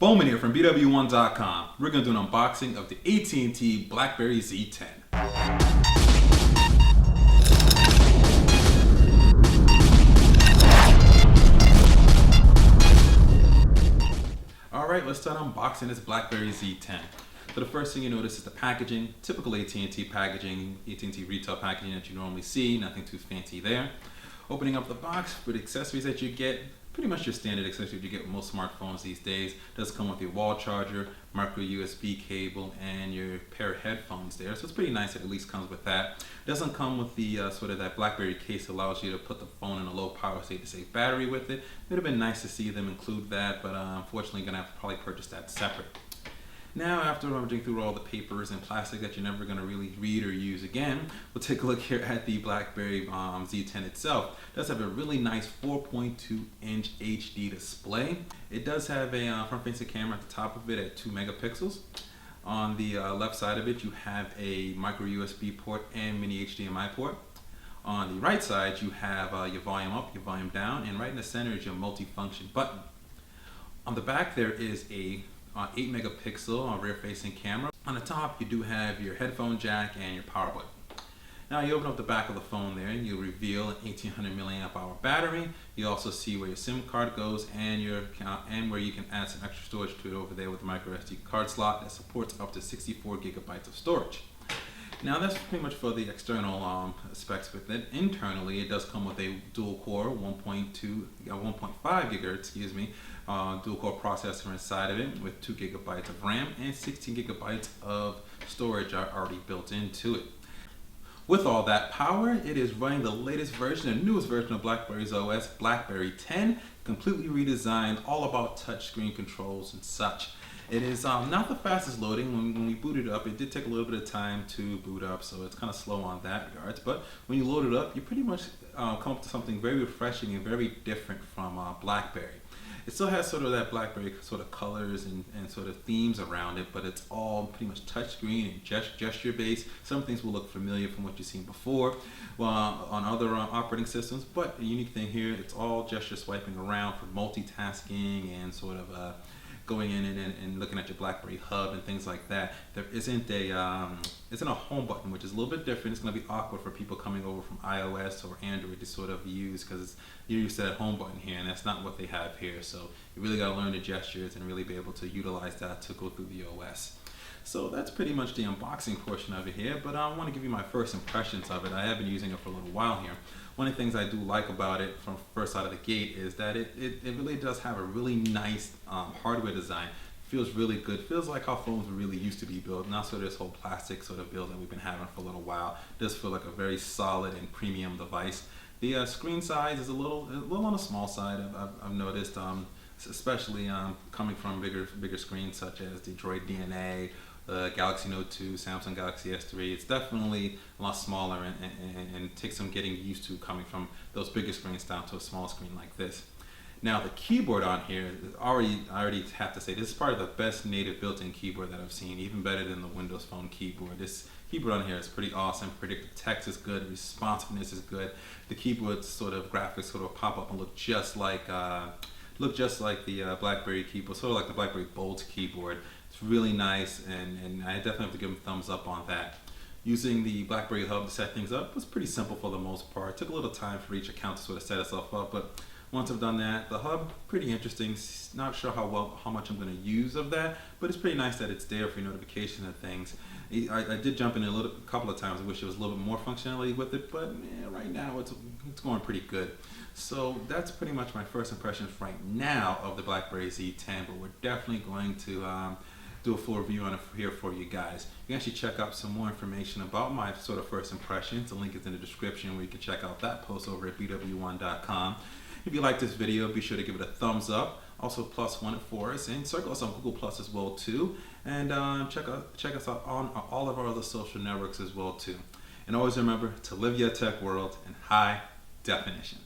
BWOne here from BWOne.com. We're going to do an unboxing of the AT&T Blackberry Z10. Alright, let's start unboxing this Blackberry Z10. So the first thing you notice is the packaging, typical AT&T packaging, AT&T retail packaging that you normally see, nothing too fancy there. Opening up the box with accessories that you get, pretty much your standard accessories you get with most smartphones these days. It does come with your wall charger, micro USB cable, and your pair of headphones there. So it's pretty nice that at least comes with that. It doesn't come with the sort of that Blackberry case that allows you to put the phone in a low power state to save battery with it. It would have been nice to see them include that, but unfortunately going to have to probably purchase that separate. Now, after rummaging through all the papers and plastic that you're never going to really read or use again, we'll take a look here at the Blackberry Z10 itself. It does have a really nice 4.2-inch HD display. It does have a front-facing camera at the top of it at 2 megapixels. On the left side of it, you have a micro USB port and mini HDMI port. On the right side, you have your volume up, your volume down, and right in the center is your multi-function button. On the back, there is a 8 megapixel rear facing camera. On the top you do have your headphone jack and your power button. Now you open up the back of the phone there and you reveal an 1800 milliamp hour battery. You also see where your SIM card goes and where you can add some extra storage to it over there with the micro SD card slot that supports up to 64 gigabytes of storage. Now that's pretty much for the external specs with it. Internally, it does come with a dual-core 1.5 gigahertz, dual-core processor inside of it with 2 gigabytes of RAM and 16 gigabytes of storage are already built into it. With all that power, it is running the latest version, the newest version of BlackBerry's OS, Blackberry 10, completely redesigned, all about touchscreen controls and such. It is not the fastest loading. When we booted it up, it did take a little bit of time to boot up, so it's kind of slow on that regards. But when you load it up, you pretty much come up to something very refreshing and very different from BlackBerry. It still has sort of that BlackBerry sort of colors and sort of themes around it, but it's all pretty much touchscreen and gesture based. Some things will look familiar from what you've seen before on other operating systems, but the unique thing here, it's all gesture swiping around for multitasking and sort of going in and looking at your BlackBerry hub and things like that. There isn't a home button, which is a little bit different. It's going to be awkward for people coming over from iOS or Android to sort of use, because you're used to that home button here, and that's not what they have here. So you really got to learn the gestures and really be able to utilize that to go through the OS. So that's pretty much the unboxing portion of it here, but I want to give you my first impressions of it. I have been using it for a little while here. One of the things I do like about it from first out of the gate is that it really does have a really nice hardware design. Feels really good. Feels like how phones really used to be built, not sort of this whole plastic sort of build that we've been having for a little while. It does feel like a very solid and premium device. The screen size is a little on the small side. I've noticed, especially coming from bigger screens such as the Droid DNA, the Galaxy Note 2, Samsung Galaxy S3. It's definitely a lot smaller and takes some getting used to coming from those bigger screens down to a small screen like this. Now the keyboard on here, I already have to say, this is probably the best native built-in keyboard that I've seen, even better than the Windows Phone keyboard. This keyboard on here is pretty awesome. Predictive text is good, responsiveness is good. The keyboard sort of graphics sort of pop up and look just like the BlackBerry keyboard, sort of like the BlackBerry Bold keyboard. It's really nice, and I definitely have to give them a thumbs up on that. Using the BlackBerry Hub to set things up was pretty simple for the most part. It took a little time for each account to sort of set itself up, but once I've done that, the hub, pretty interesting. Not sure how much I'm going to use of that, but it's pretty nice that it's there for your notifications and things. I did jump in a couple of times. I wish there was a little bit more functionality with it, but right now it's going pretty good. So that's pretty much my first impressions right now of the Blackberry Z10, but we're definitely going to do a full review on it here for you guys. You can actually check out some more information about my sort of first impressions. The link is in the description where you can check out that post over at BWOne.com. If you like this video, be sure to give it a thumbs up. Also +1 for us, and circle us on Google Plus as well too. And check us out on all of our other social networks as well too. And always remember to live your tech world in high definition.